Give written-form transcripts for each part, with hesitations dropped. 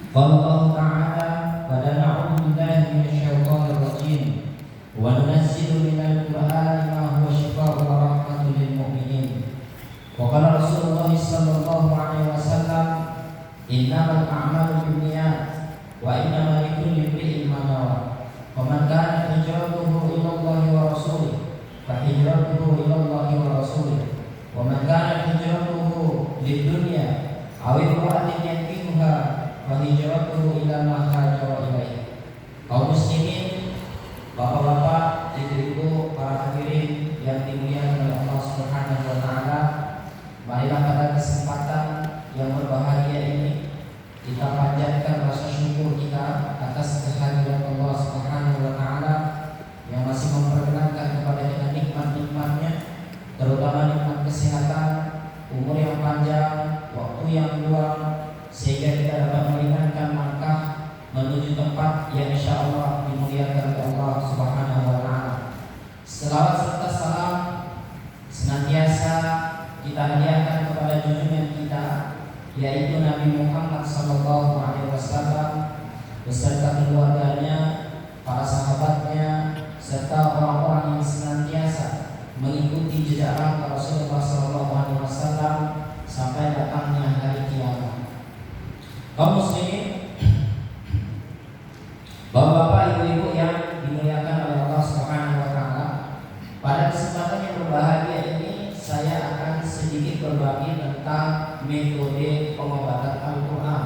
Qala Allah Ta'ala wa na'udzu billahi minasyaitonir rajim wa nunazzilu minal Qur'ani ma huwa shifaa'un wa rahmatun lil mu'minin. Wa qala Rasulullah sallallahu alaihi wasallam innamal a'malu binniyat wa innamal likulli imri'in ma nawa. Wa man kana hijratuhu ila Allah wa rasulih fa hijratuhu ila Allah wa rasulih. Wa man kana hijratuhu lid-dunya aw imra'atin yankihuha fa hijratuhu ila ma hajara ilaihi. Kaum muslimin, bapak-bapak, ibu-ibu, para hadirin yang dimuliakan oleh Allah Subhanahu wa taala, marilah pada kesempatan yang berbahagia ini kita panjatkan rasa syukur kita atas kehadiran Allah Subhanahu wa taala yang masih memperkenankan kepada kita nikmat-nikmatnya, terutama nikmat kesehatan, umur yang panjang, waktu yang luang, sehingga kita dapat meringankan langkah menuju tempat yang insyaallah dimuliakan oleh Allah Subhanahu wa taala. Selawat serta salam senantiasa kita hadiahkan kepada junjungan kita, yaitu Nabi Muhammad sallallahu alaihi wasallam beserta keluarganya, para sahabatnya, serta orang-orang yang senantiasa mengikuti jejak langkah Rasulullah sallallahu alaihi wasallam sampai datangnya hari kiamat. Kaum muslimin, bapak-bapak, ibu-ibu yang dimuliakan oleh Allah Subhanahu wa taala, pada kesempatan yang berbahagia ini saya akan sedikit berbagi tentang metode pengobatan Al-Qur'an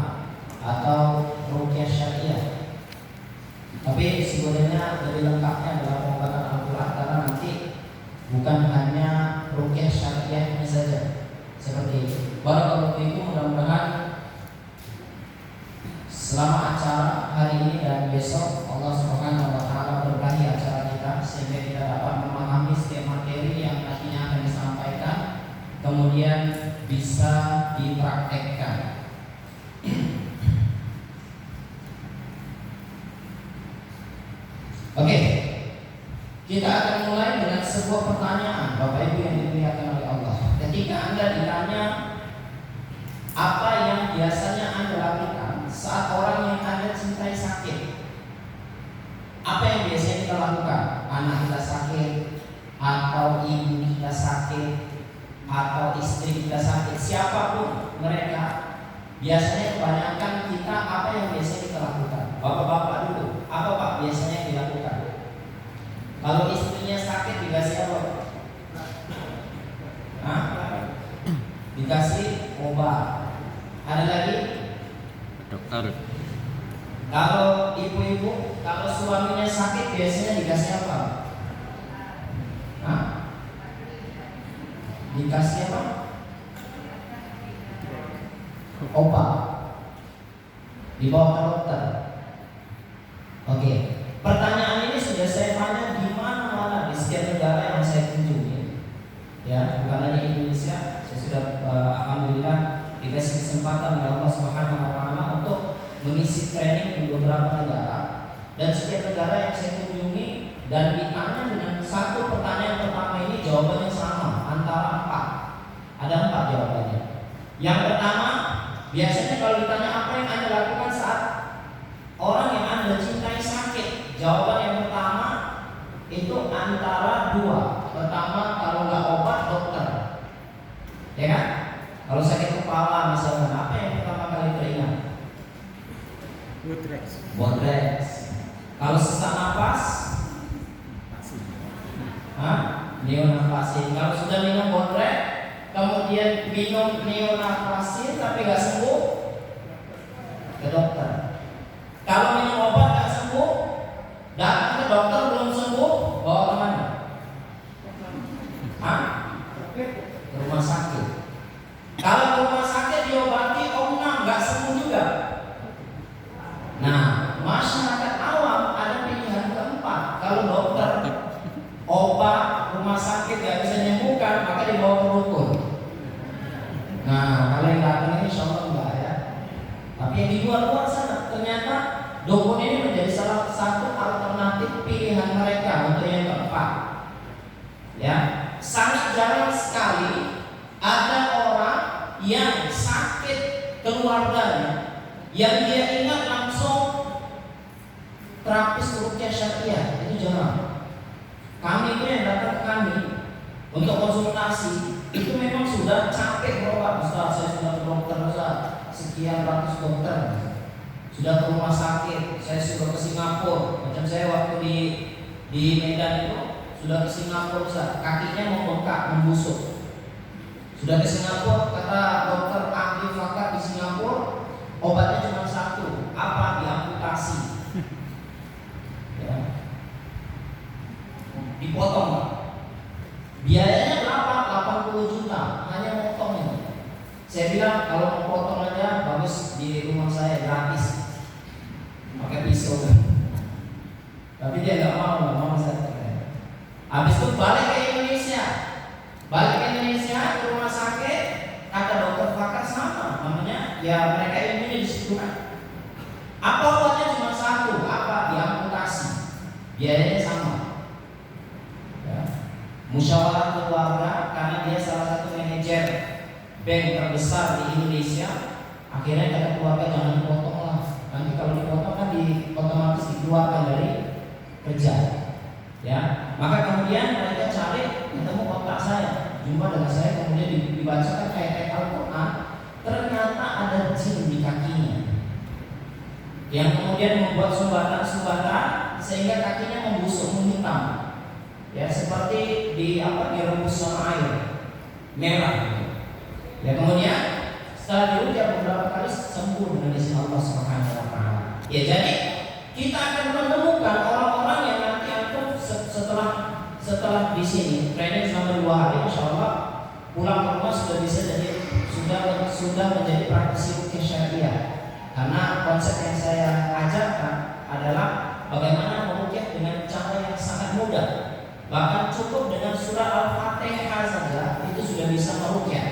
atau ruqyah syariah. Tapi sebenarnya lebih lengkapnya adalah pengobatan Al-Qur'an, karena nanti bukan hanya ruqyah syariah ini saja. Seperti itu. Barakallahu fiikum, mudah-mudahan selama acara hari ini dan besok Allah Subhanahu wa taala berkahi acara kita sehingga kita dapat memahami setiap materi yang nantinya akan disampaikan, kemudian bisa dipraktekkan. Oke, kita akan mulai dengan sebuah pertanyaan, Bapak Ibu yang dimuliakan oleh Allah. Ketika Anda ditanya apa yang biasanya Anda lakukan saat orang yang Anda cintai sakit, apa yang biasanya kita lakukan? Anak kita sakit, atau ibu kita sakit, atau istri kita sakit, siapapun mereka, biasanya kebanyakan kita apa yang biasanya kita lakukan? Bapak-bapak dulu, apa Pak biasanya yang dilakukan? Kalau istrinya sakit dikasih apa? Hah? Dikasih obat. Ada lagi? Dokter. Kalau ibu-ibu, kalau suaminya sakit biasanya dikasih apa? Hah? Dikasih apa? Obat. Dibawa ke dokter. Oke. Pertanyaan ini sudah saya tanya di mana-mana di setiap negara yang saya kunjungi. Ya, bukan hanya Indonesia. Saya sudah alhamdulillah dikasih kesempatan oleh Allah Subhanahu wa taala untuk mengisi training di beberapa negara, dan setiap negara yang saya kunjungi dan ditanya dengan satu pertanyaan pertama ini jawabannya sama, antara 4. Ada 4 jawabannya. Yang pertama, biasanya kalau ditanya apa yang Anda lakukan saat orang yang Anda cintai sakit, jawaban yang pertama itu antara 2. Pertama, kalau nggak obat, dokter. Ya kan? Kalau sakit kepala misalnya, apa yang pertama kali teringat? Bodrex. Kalau sesak napas, neonafasin. Kalau sudah minum bodrex, kemudian minum neonafasin tapi nggak sembuh, ke dokter. Kalau minum obat nggak sembuh, datang ke dokter belum sembuh, bawa kemana? Ke rumah sakit. Kalau ke rumah sakit diobati, nggak sembuh juga. Nah, masyarakat awam ada pilihan keempat. Kalau dokter, obat, rumah sakit nggak bisa menyembuhkan, maka dibawa ke dukun. Nah, kalau yang datang ini insya Allah enggak ya. Tapi yang di luar sana, ternyata dukun ini menjadi salah satu alternatif pilihan mereka untuk yang keempat. Ya, sangat jarang sekali ada orang yang sakit keluarganya yang dia ingat terapis ruqyah syariah itu jarang. Kami itu yang datang ke kami untuk konsultasi itu memang sudah capek berobat. Ustaz, saya sudah ke dokter, Ustaz, sekian ratus dokter, sudah ke rumah sakit, saya sudah ke Singapura. Macam saya waktu di Medan itu sudah ke Singapura, Ustaz, kakinya membengkak, membusuk. Sudah ke Singapura, kata dokter ahli fakar di Singapura, obatnya cuma satu, apa? Diamputasi. Ya. Dipotong. Biayanya berapa? 80 juta, hanya motongnya. Saya bilang kalau mau potong aja bagus di rumah saya gratis, pakai pisau. Tapi dia nggak mau saya. Habis itu balik ke Indonesia, ke rumah sakit, kata dokter fakar sama, namanya ya mereka ilmunya di situ kan. Apa obatnya cuma satu, apa? Diamputasi. Biayanya sama. Ya. Musyawarah keluarga, karena dia salah satu manajer bank terbesar di Indonesia, akhirnya kata keluarga jangan dipotong lah. Nanti kalau dipotong kan otomatis dikeluarkan dari kerja. Ya, maka kemudian mereka cari ketemu kontak saya, jumpa dengan saya, kemudian dibacakan ayat Al-Quran. Ternyata ada jin di kakinya yang kemudian membuat sumbatan sehingga kakinya membusuk, menghitam. Ya, seperti direbus sama air merah. Ya, kemudian setelah diujar beberapa kali sembuh dengan izin Allah Subhanahu wa taala. Ya, jadi kita akan menemukan orang-orang yang nanti antum setelah di sini training selama 2 hari, insyaallah pulang ke rumah sudah bisa jadi sudah menjadi praktisi ruqyah syariah. Karena konsep yang saya ajarkan adalah bagaimana meruqyah dengan cara yang sangat mudah. Bahkan cukup dengan surah Al-Fatihah saja itu sudah bisa meruqyah.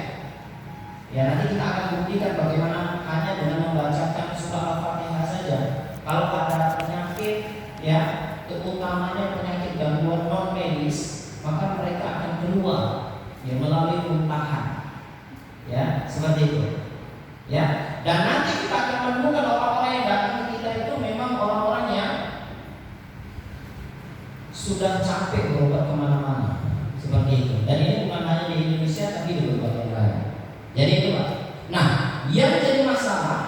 Ya, nanti kita akan buktikan bagaimana hanya dengan membacakan surah Al-Fatihah saja. Kalau ada penyakit, ya, terutamanya penyakit gangguan non medis, maka mereka akan keluar ya melalui muntahan. Ya, seperti itu. Ya, dan nanti kita akan menemukan orang-orang yang datang ke kita itu memang orang-orang yang sudah capek berobat kemana-mana, seperti itu. Dan ini bukan hanya di Indonesia, tapi di berbagai yang lain. Jadi itu, Pak. Nah, yang menjadi masalah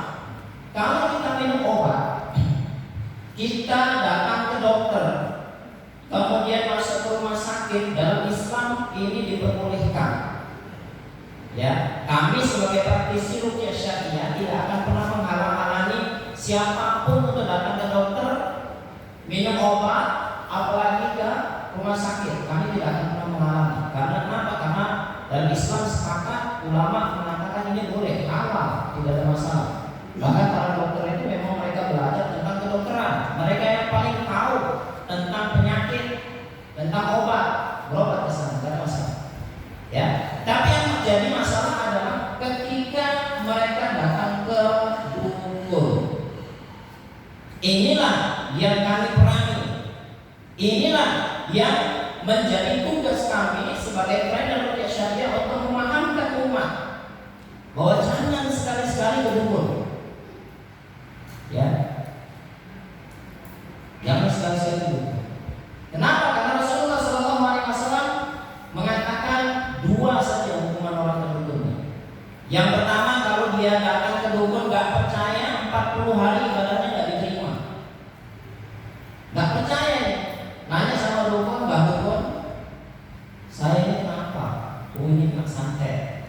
kalau kita minum obat, kita datang ke dokter, kemudian masuk ke rumah sakit. Dalam Islam ini diperbolehkan. Ya, kami sebagai praktisi ruqyah syariah tidak akan pernah menghalang-halangi siapapun untuk datang ke dokter, minum obat, apalagi ke rumah sakit. Kami tidak akan pernah menghalangi. Karena kenapa? Karena dalam Islam sepakat, ulama mengatakan ini boleh, halal, tidak ada masalah. Bahkan para dokter itu memang mereka belajar tentang kedokteran. Mereka yang paling tahu tentang penyakit, tentang obat, berobat ke sana, tidak ada masalah. Ya, tapi yang menjadi masalah adalah ketika mereka datang ke dukun. Inilah yang kami perangi. Inilah yang menjadi tugas kami sebagai trainer ruqyah syariah untuk memahamkan umat bahwa jangan sekali-sekali ke dukun. Ya, jangan sekali-sekali ke dukun. Kenapa? Karena Rasulullah SAW mengatakan 2 saja hukuman orang ke dukun. Yang pertama, kalau dia datang ke dukun gak percaya, 40 hari ibadahnya gak diterima. Gak percaya, nanya sama dukun, Mbak dukun, saya ini kenapa? Oh, ini kena santet.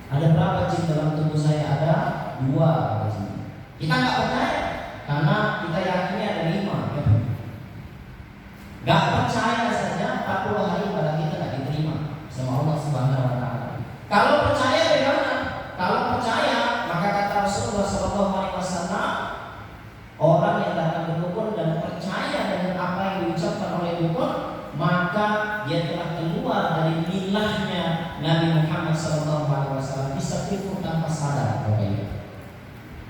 Ada berapa jin dalam tubuh saya? Ada 2. Kita gak percaya karena kita yakini ada 5. Gak percaya saja 40 hari ibadah kita gak diterima sama Allah Subhanahu wa taala. Kalau percaya bagaimana? Kalau percaya, maka kata Rasulullah SAW, orang yang datang ke dukun dan percaya dengan apa yang diucapkan oleh dukun, maka dia telah keluar dari milahnya Nabi Muhammad SAW, bisa kufur tanpa sadar.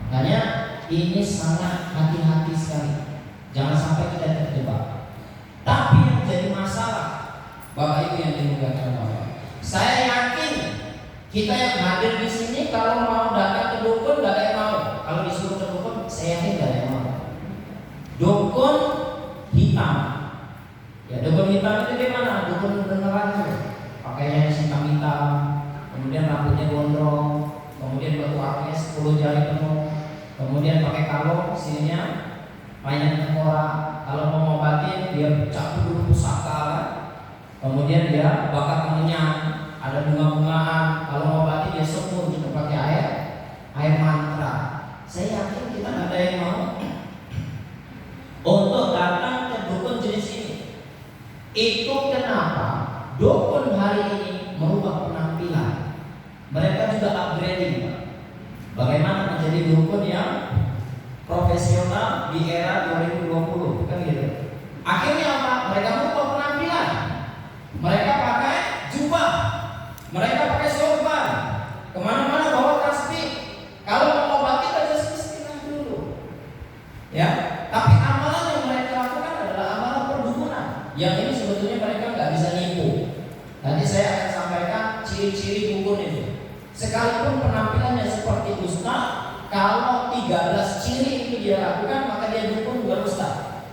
Makanya ini sangat hati-hati sekali, jangan sampai kita terjebak. Tapi yang jadi masalah, Bapak Ibu yang dimuliakan Allah, saya yakin kita yang hadir di sini kalau mau datang ke dukun gak ada yang mau. Kalau disuruh ke dukun, saya yakin gak ada yang mau. 10 jari penuh, kemudian pakai kalung sininya mainan tengkorak. Kalau mau ngobatin dia cabut dulu pusaka, kemudian dia bakar kemenyan, ada bunga-bungaan. Kalau ngobatin dia sembuh juga pakai air mantra. Saya yakin kita nggak ada yang mau untuk datang ke dukun jenis ini. Itu kenapa dukun hari ini merubah penampilan. Mereka juga upgrading. Bagaimana menjadi dukun yang profesional di era 2020, kan gitu. Akhirnya apa? Mereka merubah penampilan. Mereka pakai jubah, mereka pakai sorban, kemana-mana bawa tasbih. Kalau mau mengobati baca bismillah dulu, ya. Tapi amalan yang mereka lakukan adalah amalan perdukunan. Yang ini sebetulnya mereka nggak bisa nipu. Nanti saya akan sampaikan ciri-ciri dukun itu. Sekalipun penampilannya seperti ustaz, kalau 13 ciri itu dia lakukan, maka dia dukun bukan ustaz.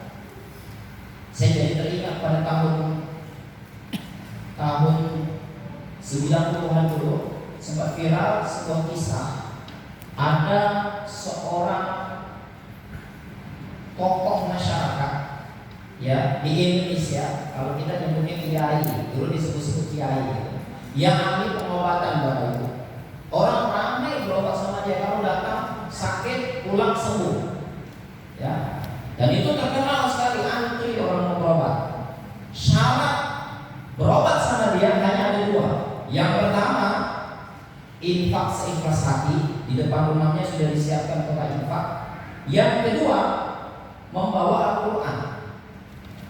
Saya jadi teringat pada tahun 90-an dulu sempat viral sebuah kisah. Ada seorang tokoh masyarakat ya di Indonesia, kalau kita nyebutnya kiai, dulu disebut-sebut kiai, yang ahli pengobatan Bapak Ibu. Orang ramai berobat sama dia, kalau datang sakit pulang sembuh, ya. Dan itu terkenal sekali, antri orang mau berobat. Syarat berobat sama dia hanya ada 2. Yang pertama, infak seikhlas hati, di depan rumahnya sudah disiapkan tempat infak. Yang kedua, membawa Al-Quran.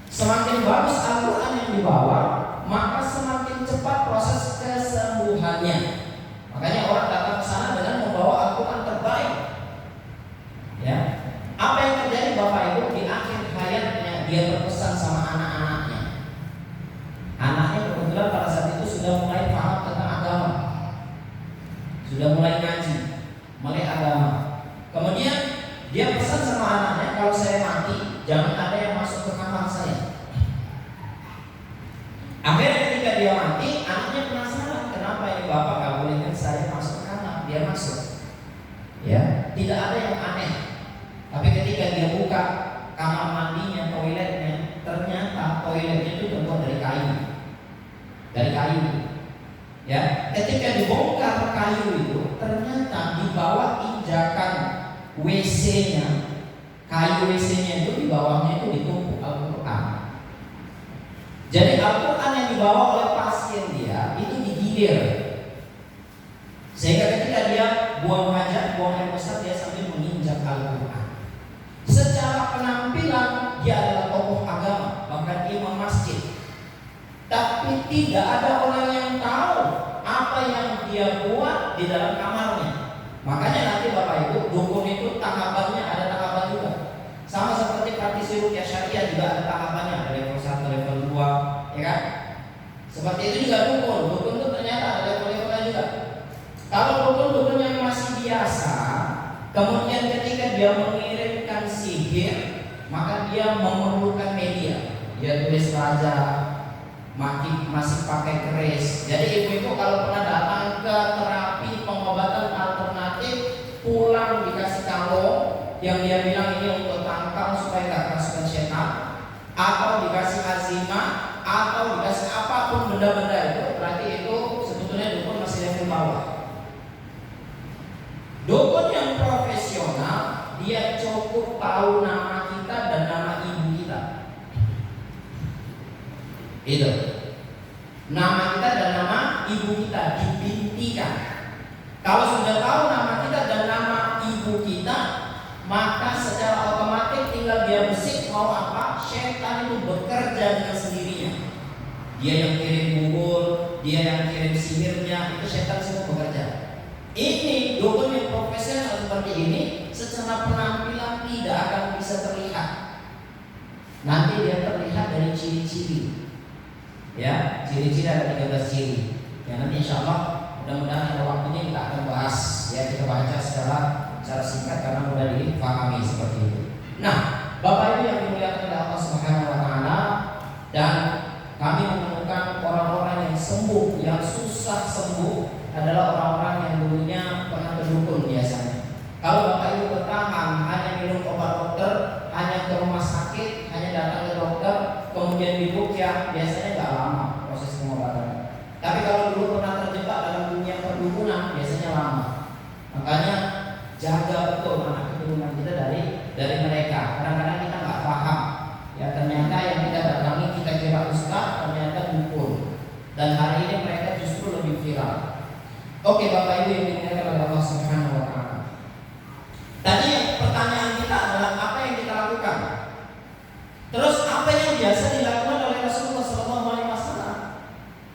Semakin bagus Al-Quran yang dibawa, maka semakin cepat proses kesembuhannya. Makanya orang datang ke sana dengan membawa Al-Quran terbaik. Ya, apa yang terjadi Bapak Ibu? Di akhir hayatnya dia berpesan sama anak-anaknya. Anaknya kebetulan pada saat itu sudah mulai paham tentang agama, sudah mulai ngaji, mulai agama. Kemudian dia pesan sama anaknya, kalau saya mati jangan ada yang masuk ke kamar saya. Akhirnya ketika dia mati, anaknya penasaran, kenapa ini bapak gak bolehkan saya masuk ke kamar? Dia masuk, ya, tidak ada yang aneh. Tapi ketika dia buka kamar mandinya, toiletnya, ternyata toiletnya itu terbuat dari kayu. Ya, ketika dibongkar kayu itu, ternyata di bawah injakan WC-nya, kayu WC-nya itu di bawahnya itu ditumpuk Al-Quran. Jadi Al-Quran yang dibawa oleh pasien dia itu digilir, sehingga ketika dia buang hajat, buang air besar, dia sambil menginjak Al-Quran. Secara penampilan dia adalah tokoh agama, bahkan imam masjid. Tapi tidak ada orang yang tahu apa yang dia buat di dalam kamarnya. Makanya nanti Bapak Ibu, dukun itu tahapannya ada tahapan juga. Sama seperti praktisi ruqyah syariah juga ada tahapannya, ada level 1, level 2, ya kan? Seperti itu juga dukun. Dukun itu ternyata ada level-levelnya juga. Kalau dukun yang masih biasa, kemudian ketika dia mengirimkan sihir, maka dia memerlukan media. Dia tulis raja, masih pakai keris. Jadi ibu-ibu kalau pernah datang ke terapi pengobatan alternatif, pulang dikasih kalung yang dia bilang ini untuk tangkal supaya gak kerasukan setan, atau dikasih azimah, atau dikasih apapun benda-benda itu, berarti itu sebetulnya dukun masih level bawah. Dukun yang profesional, dia cukup tahu nama kita dan nama ibu kita. Itu nama kita dan nama ibu kita dibintikan. Kalau sudah tahu nama kita dan nama ibu kita, maka secara otomatis tinggal dia bisik mau apa, setan itu bekerja dengan sendirinya. Dia yang kirim bubur, dia yang kirim sihirnya, itu setan semua bekerja. Ini dukun yang profesional seperti ini, secara penampilan tidak akan bisa terlihat. Nanti dia terlihat dari ciri-ciri. Ya, ciri-ciri ada 13 ciri. Ya, nanti insya Allah mudah-mudahan ada waktunya kita akan bahas. Ya, kita baca secara singkat karena mudah dipahami seperti itu. Nah, Bapak Ibu yang dimuliakan oleh Allah Subhanahu Wa Taala, dan kami menemukan orang-orang yang sembuh, yang susah sembuh adalah orang-orang yang dulunya pernah berdukun biasanya. anak keturunan kita dari mereka. Kadang-kadang kita nggak paham. Ya ternyata yang kita datangi kita kira ustaz, ternyata dukun. Dan hari ini mereka justru lebih viral. Oke Bapak Ibu yang dimuliakan oleh Allah Subhanahu wa taala. Tadi pertanyaan kita adalah apa yang kita lakukan? Terus apa yang biasa dilakukan oleh Rasulullah SAW?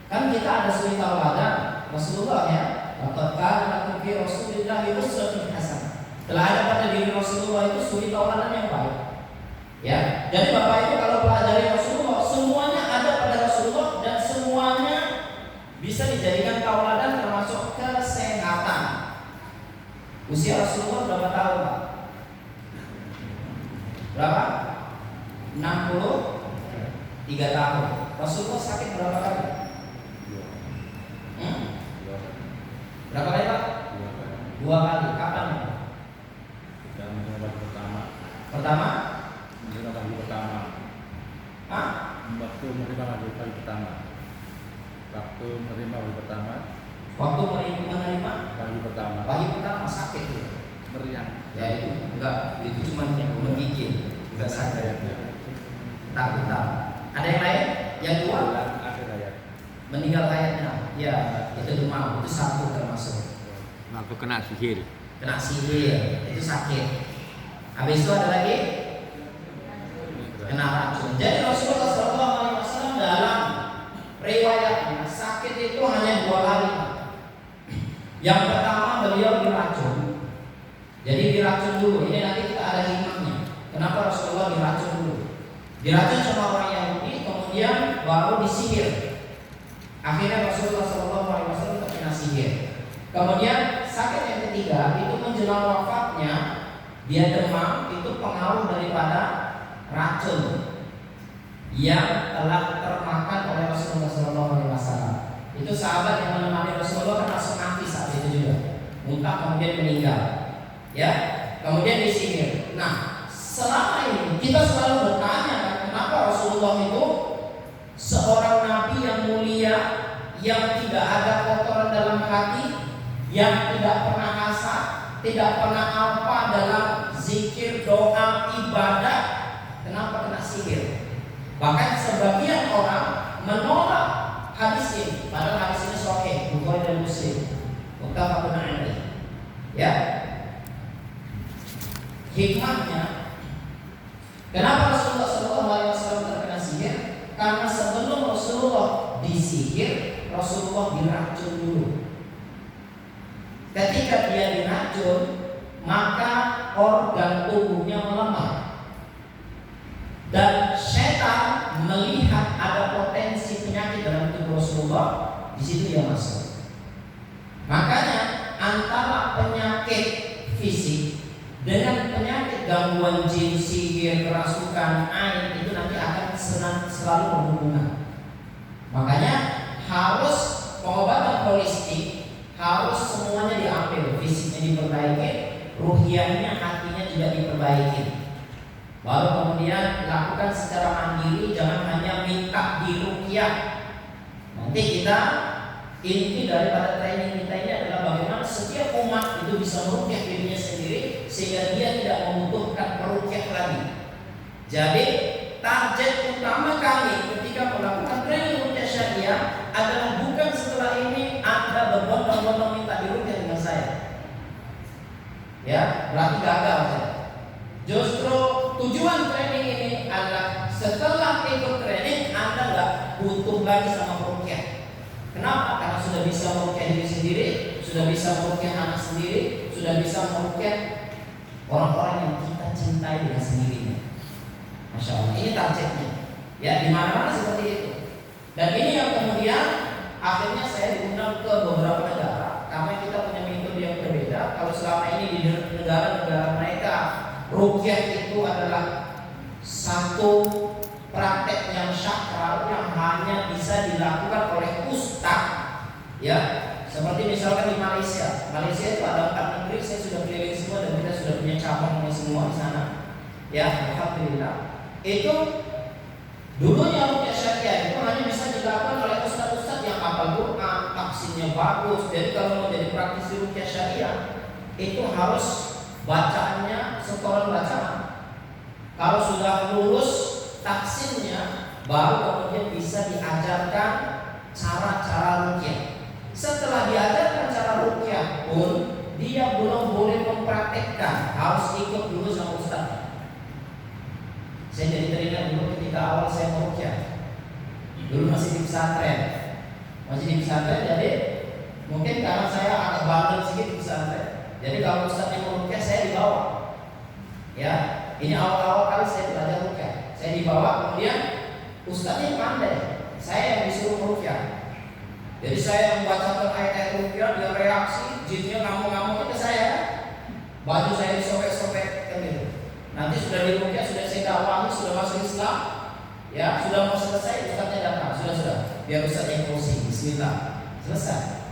Kan kita ada suri tauladan Rasulullah ya. Laqad kana lakum fi Rasulillahi uswatun hasanah. Telah ada pada diri Rasulullah itu suri tauladan yang baik. Ya, jadi Bapak Ibu kalau pelajari Rasulullah, semuanya ada pada Rasulullah dan semuanya bisa dijadikan tauladan termasuk kesehatan. Usia Rasulullah berapa tahun, Pak? Berapa? 63 tahun. Rasulullah sakit berapa kali? Berapa kali, Pak? 2 kali. Kapan? Pertama? Waktu menerima wahyu pertama. Waktu menerima Wahyu pertama sakit ya? meriang. Ya itu enggak, itu cuma yang menggigil, enggak sakit. Takut. Ada yang lain? Yang dua? Meninggal hayatnya. Ya, itu demam, itu satu termasuk. Waktu kena sihir. Kena sihir, itu sakit. Habis itu ada lagi? Kena racun. Jadi Rasulullah SAW dalam riwayatnya sakit itu hanya 2 kali. Yang pertama beliau diracun. Jadi diracun dulu. Ini nanti kita ada hikmahnya. Kenapa Rasulullah diracun dulu? Diracun sama orang Yahudi, kemudian baru disihir. Akhirnya Rasulullah SAW terkena sihir. Kemudian sakit yang ketiga itu menjelang wafatnya dia demam, itu pengaruh daripada racun yang telah termakan oleh Rasulullah SAW. Itu sahabat yang menemani Rasulullah kan langsung mati saat itu juga, muntah kemudian meninggal. Ya, kemudian disihir. Nah, selama ini kita selalu bertanya kan, kenapa Rasulullah itu seorang nabi yang mulia, yang tidak ada kotoran dalam hati, yang tidak pernah hasad, tidak pernah apa dalam zikir, doa, ibadah, kenapa kena sihir? Bahkan sebagian orang menolak hadis ini, padahal hadis ini sahih, Bukhari dan Muslim, muttafaqun alaih. Ya, hikmahnya, kenapa Rasulullah SAW terkena sihir? Karena sebelum Rasulullah disihir, Rasulullah diracun dulu. Ketika dia diracun, maka organ tubuhnya melemah. Dan setan melihat ada potensi penyakit dalam tubuh Rasulullah, di situ dia masuk. Makanya antara penyakit fisik dengan penyakit gangguan jin, sihir, kerasukan, ain itu nanti akan selalu berhubungan. Makanya harus pengobatan holistik, harus semuanya diambil, fisiknya diperbaiki, ruhiyahnya, hatinya juga diperbaiki. Baru kemudian lakukan secara mandiri, jangan hanya minta diruqyah. Nanti kita inti daripada training kita ini adalah bagaimana setiap umat itu bisa meruqyah dirinya sendiri sehingga dia tidak membutuhkan peruqyah lagi. Jadi target utama kami ketika melakukan training ruqyah syariah adalah bukan setelah ini Anda berbondong-bondong minta diruqyah dengan saya. Ya, berarti gagal saya. Justru tujuan training ini adalah setelah ikut training Anda nggak butuh lagi sama peruqyah. Kenapa? Karena sudah bisa meruqyah diri sendiri, sudah bisa meruqyah anak sendiri, sudah bisa meruqyah orang-orang yang kita cintai dengan sendirinya. Masya Allah, ini targetnya. Ya, di mana-mana seperti itu. Dan ini yang kemudian akhirnya saya diundang ke beberapa negara karena kita punya metode yang berbeda. Kalau selama ini di negara-negara mereka ruqyah itu adalah satu praktek yang sakral yang hanya bisa dilakukan oleh ustaz, ya, seperti misalkan di Malaysia itu ada 4 negeri, saya sudah keliling semua dan kita sudah punya cabangnya semua di sana, ya, alhamdulillah. Itu dulunya ruqyah syariah itu hanya bisa dilakukan oleh ustaz-ustaz yang hafal Quran, tafsirnya bagus. Jadi kalau mau jadi praktisi ruqyah syariah itu harus bacaannya setoran bacaan. Kalau sudah lulus taksinnya, baru kemudian bisa diajarkan cara-cara ruqyah. Setelah diajarkan cara ruqyah pun dia belum boleh mempraktekkan, harus ikut dulu sama ustaz. Saya jadi teringat dulu ketika awal saya meruqyah. Dulu masih di pesantren. Jadi mungkin karena saya agak bandel sedikit di pesantren. Jadi kalau ustaznya meruqyah saya dibawa. Ya, ini awal-awal kali saya belajar ruqyah. Saya dibawa, kemudian ustaznya pandai. Saya yang disuruh meruqyah. Jadi saya membacakan ayat-ayat ruqyah, dia reaksi, jinnya ngamuk-ngamuk ke saya. Baju saya disobek-sobek kan gitu. Nanti sudah diruqyah, sudah saya dakwahi, sudah masuk Islam, ya sudah mau selesai, ustaznya datang, sudah, biar ustaz yang closing, bismillah, selesai,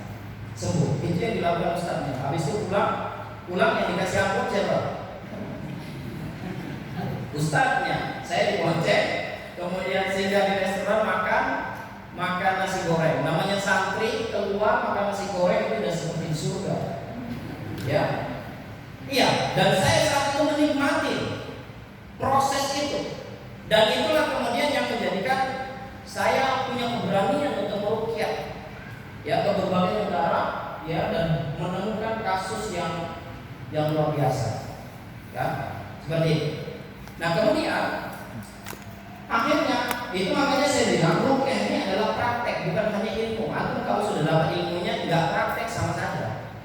sembuh. Itu yang dilakukan ustaznya. Habis itu pulang yang dikasih ampun siapa? Ustaznya. Saya dibonceng, kemudian singgah di restoran makan nasi goreng. Namanya santri keluar makan nasi goreng itu udah seperti surga. Ya, iya. Dan saya saat itu menikmati proses itu. Dan itulah kemudian yang menjadikan saya punya keberanian untuk meruqyah ya ke berbagai negara ya, dan menemukan kasus yang luar biasa ya, seperti itu. Nah kemudian akhirnya itu makanya saya bilang ruqyah ini adalah praktek, bukan hanya ilmu. Antum kalau sudah dapat ilmunya nggak praktek sama saja.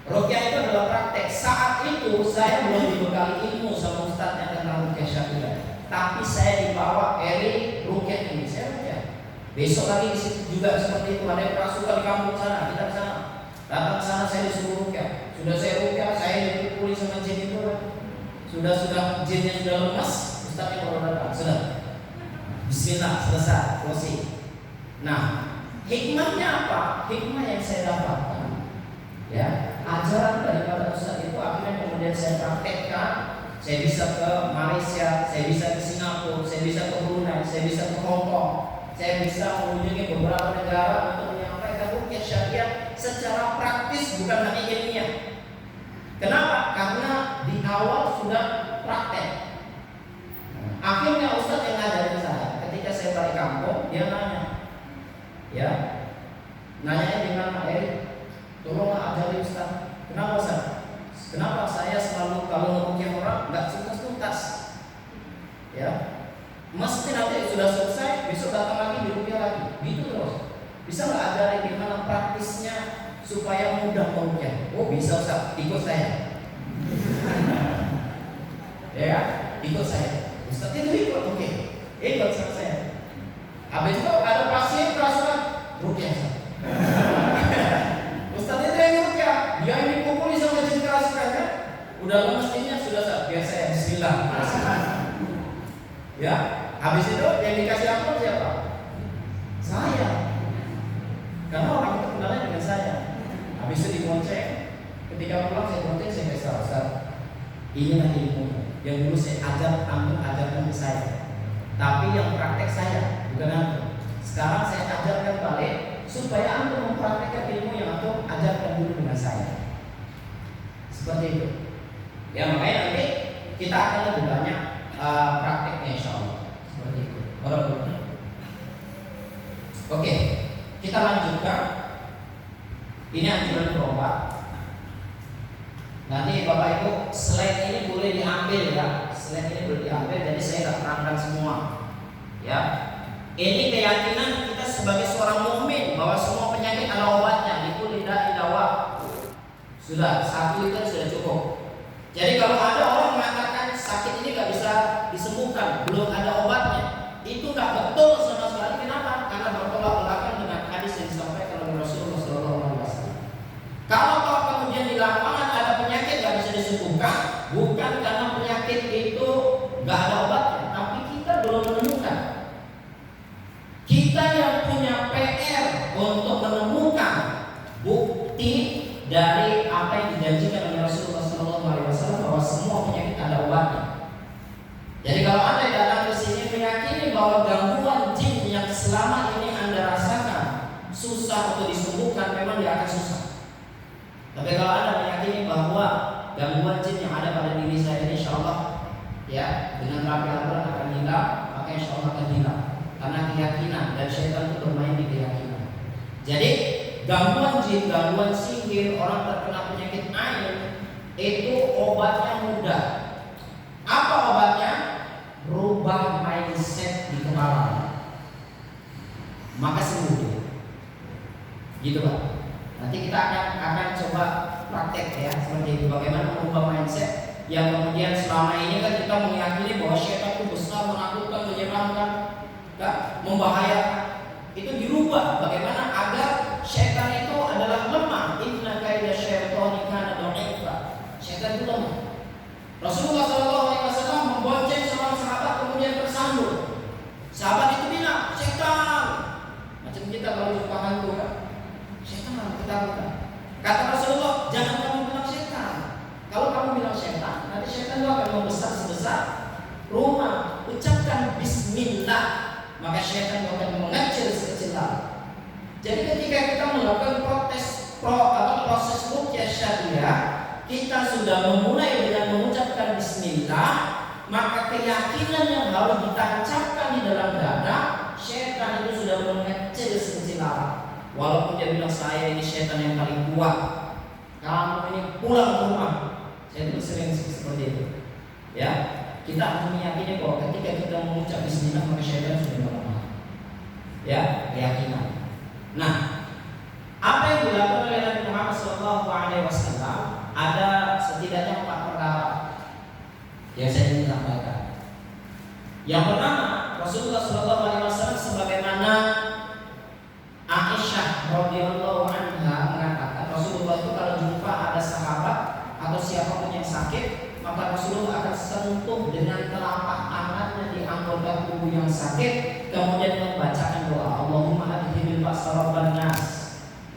Ruqyah itu adalah praktek. Saat itu saya belum dibekali ilmu sama ustaznya tentang ruqyah syariah, tapi saya dibawa ruqyah ini, saya ruqyah. Besok lagi di situ juga seperti itu, ada yang kerasukan di kampung sana, kita ke sana. Datang ke sana saya disuruh ruqyah. Sudah saya ruqyah, saya dipukuli sama jin itu. Sudah jinnya sudah lemas, ustaznya baru datang. Sudah. Bismillah, selesai, closing. Nah, hikmahnya apa? Hikmah yang saya dapatkan ya, ajaran daripada ustaz itu akhirnya kemudian saya praktekkan. Saya bisa ke Malaysia, saya bisa ke Singapura, saya bisa ke Brunei, saya bisa ke Hong Kong, saya bisa mengunjungi beberapa negara untuk menyampaikan ruqyah syariah secara praktis, bukan hanya ilmiah. Kenapa? Karena di awal sudah praktek. Akhirnya ustaz yang ngajarin saya, ketika saya balik kampung, dia nanya, ya, nanya di mana, tolonglah ajari ustaz. Kenapa ustaz? Kenapa saya selalu kalau meruqyah orang nggak tuntas? Ya, mesti nanti sudah selesai, besok datang lagi diruqyah lagi, gitu terus. Bisa nggak ajari gimana praktisnya supaya mudah meruqyah? Oh bisa ustaz, ikut saya. Ya, ikut saya. Ustaz itu ikut, oke. Ikut sama saya. Habis itu ada pasien kerasukan, ruqyah. Ustaz itu yang ruqyah, dia yang dipukuli sama jin kerasukannya. Udah mestinya sudah saat biar saya bismillah. Ya, habis itu yang dikasih ampun siapa? Saya. Karena orang itu kenalnya dengan saya. Habis itu dibonceng. Ketika pulang saya bonceng, saya kasih tahu Ustaz, inilah ilmu yang dulu saya ajarkan ke saya. Tapi yang praktek saya, bukan antum. Sekarang saya ajarkan balik supaya antum mempraktekkan ilmu yang antum ajarkan dulu dengan saya. Seperti itu. Ya makanya nanti kita akan lebih banyak prakteknya insyaallah. Seperti itu. Oke, kita lanjutkan. Ini anjuran berobat. Nanti Bapak Ibu slide ini boleh diambil ya. Slide ini boleh diambil, jadi saya tidak terangkan semua. Ya. Ini keyakinan kita sebagai seorang mukmin bahwa semua penyakit ada obatnya. Itu lidah dawa. Sudah, satu itu sudah cukup. Jadi kalau ada orang mengatakan sakit ini nggak bisa disembuhkan, belum ada obatnya, itu nggak betul sama sekali. Kenapa? Karena bertolak belakang dengan hadis yang disampaikan oleh Rasulullah SAW. Kalau kemudian di lapangan ada penyakit nggak bisa disembuhkan, bukan karena penyakit itu nggak ada obatnya, tapi kita belum menemukan. Kita yang punya PR untuk menemukan bukti dari apa yang dijanjikan oleh Rasulullah SAW bahwa semua penyakit ada obatnya. Jadi kalau Anda datang ke sini meyakini bahwa gangguan jin yang selama ini Anda rasakan susah untuk disembuhkan, memang dia akan susah. Tapi kalau Anda meyakini bahwa gangguan jin yang ada pada diri saya ini insyaallah ya dengan terapi Al-Quran akan hilang, maka insyaallah akan hilang. Karena keyakinan dan syaitan itu bermain di keyakinan. Jadi gangguan jin, gangguan sihir, orang terkena penyakit ain itu obatnya mudah. Apa obatnya? Rubah mindset di kepala, maka sembuh. Gitu Pak. Nanti kita akan coba praktek ya seperti itu. Bagaimana merubah mindset yang kemudian selama ini kan kita meyakini bahwa syaitan itu besar, menakutkan, menyeramkan, membahayakan. Itu dirubah. Bagaimana agar syaitan itu adalah lemah. Inna kaida syaitani kana dha'ifa. Syaitan itu lemah. Rasulullah SAW membonceng seorang sahabat kemudian tersandung. Sahabat itu bilang, "Syaitan." Macam kita kalau jumpa hantu kan. Syaitan ketakutan. Kata Rasulullah, "Jangan kamu bilang syaitan. Kalau kamu bilang syaitan, nanti syaitan itu akan membesar sebesar rumah. Ucapkan bismillah, maka syaitan itu akan mengecil sekecil laut." Jadi ketika kita melakukan proses ruqyah syariah, kita sudah memulai dengan mengucapkan bismillah, maka keyakinan yang harus ditancapkan di dalam dada, syaitan itu sudah mengecil sekecil laut. Walaupun dia bilang saya ini syaitan yang paling kuat, kamu ini pulang ke rumah. Saya itu sering seperti itu. Ya, kita harus meyakini bahwa ketika kita mengucap bismillah maka syaitan sudah melemah. Ya, keyakinan. Nah, apa yang dilakukan oleh Nabi Muhammad SAW? Ada setidaknya 4 perkara yang saya ingin sampaikan. Yang pertama, Rasulullah SAW sebagaimana Aisyah radhiyallahu anha mengatakan, Rasulullah itu kalau jumpa ada sahabat atau siapapun yang sakit, maka Rasulullah akan sentuh dengan telapak tangannya di anggota tubuh yang sakit, kemudian membacakan doa, Allahumma adhibil ba'sa rabban nas,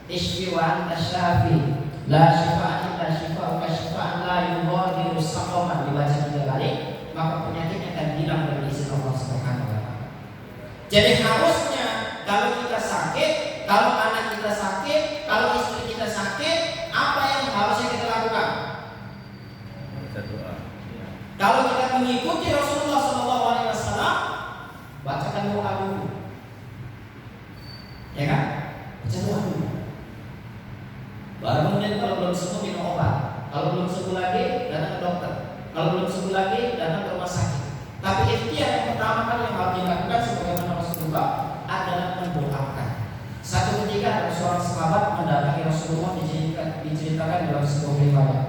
ishfi wa anta syafi, la shifaa illa shifauka shifaan la yughadiru saqaman. Dibaca 3 kali, maka penyakitnya akan hilang dari izin Allah Subhanahu wa taala. Jadi harusnya kalau kita sakit, kalau anak kita sakit, kalau istri kita sakit, apa yang harusnya kita lakukan? Baca doa. Kalau kita mengikuti Rasulullah SAW, bacakan doa dulu, ya kan? Baca doa dulu. Baru kemudian kalau belum sembuh minum obat. Kalau belum sembuh lagi datang ke dokter. Kalau belum sembuh lagi datang ke rumah sakit. Tapi ikhtiar yang pertama kali yang harus dilakukan sebagaimana Rasulullah adalah mendoakan. Satu ketika ada seorang sahabat mendatangi Rasulullah, diceritakan dalam sebuah riwayat.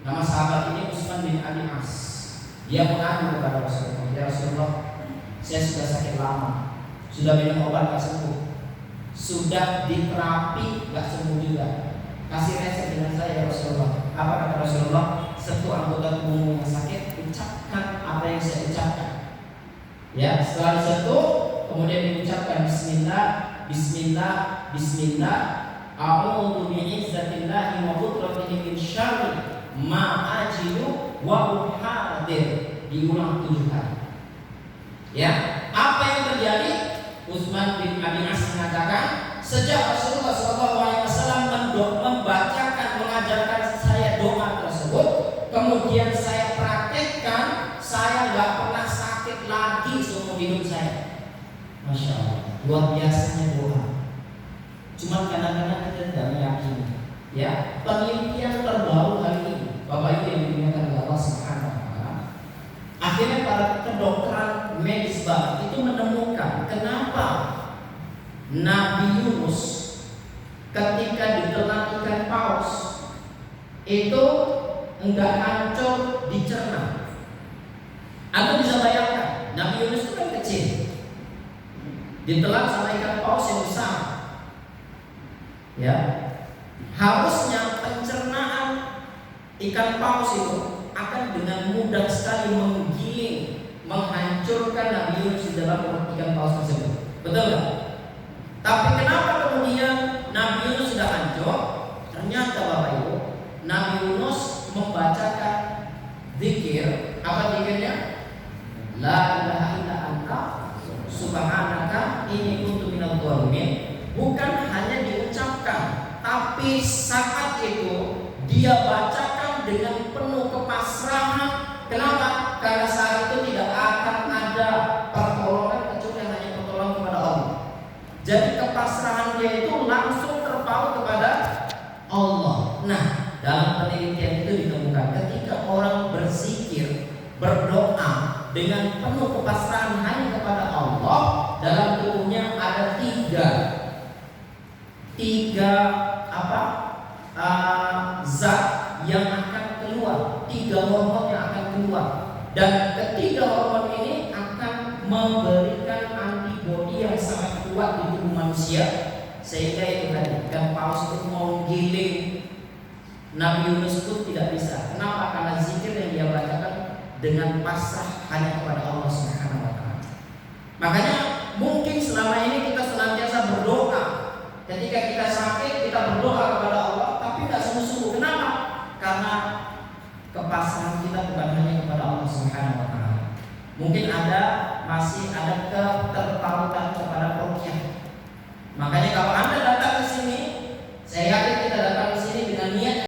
Nama sahabat ini Utsman bin Abi As. Dia mengadu kepada Rasulullah, "Ya Rasulullah, saya sudah sakit lama, sudah minum obat gak sembuh, sudah diterapi gak sembuh juga. Kasih resep dengan saya ya Rasulullah." Apa kata Rasulullah? "Satu anggota tubuhmu yang sakit, ucapkan apa yang saya ucapkan." Ya, setelah itu kemudian diucapkan Bismillah, Bismillah, Bismillah. A'udzu bi'izzatillahi wa qudratihi min syarri ma ajidu wa uhadir. Diulang 7 kali. Ya, apa yang terjadi? Utsman bin Abi As mengatakan, sejak Rasulullah SAW membacakan, mengajarkan saya doa tersebut, kemudian saya praktekkan, saya nggak pernah sakit lagi seumur hidup saya. Masya Allah, luar biasanya doa. Cuma kadang-kadang kita tidak meyakini. Ya, penelitian terbaru hari ini, Bapak Ibu yang dimuliakan oleh Allah Subhanahu wa taala, akhirnya para kedokteran medis barat itu menemukan kenapa Nabi Yunus ketika ditelan ikan paus itu enggak hancur dicerna. Anda bisa bayangkan, Nabi Yunus itu kan kecil, ditelan sama ikan paus yang besar. Ya, harusnya pencernaan ikan paus itu akan dengan mudah sekali menggiling, menghancurkan Nabi Yunus di dalam perut ikan paus tersebut. Betul nggak? Tapi kenapa kemudian Nabi Yunus sudah hancur? Ternyata Bapak Ibu, Nabi Yunus membacakan zikir. Apa zikirnya? La ilaha illa anta subhanaka inni kuntu minadh dhalimin. Bukan hanya diucapkan, tapi saat itu dia bacakan dengan berdoa dengan penuh kepasrahan hanya kepada Allah, dalam tubuhnya ada tiga zat yang akan keluar, 3 hormon yang akan keluar, dan ketiga hormon ini akan memberikan antibodi yang sangat kuat di tubuh manusia, sehingga itu tadi kan paus itu mau giling Nabi Yunus itu tidak bisa. Kenapa? Karena zikir yang dia bacakan dengan pasrah hanya kepada Allah Subhanahu wa taala. Makanya mungkin selama ini kita senantiasa berdoa. Ketika kita sakit, kita berdoa kepada Allah, tapi tidak sungguh-sungguh. Kenapa? Karena kepasrahan kita bukan hanya kepada Allah Subhanahu wa taala. Mungkin masih ada ketertautan kepada ruqyah. Makanya kalau Anda datang ke sini, saya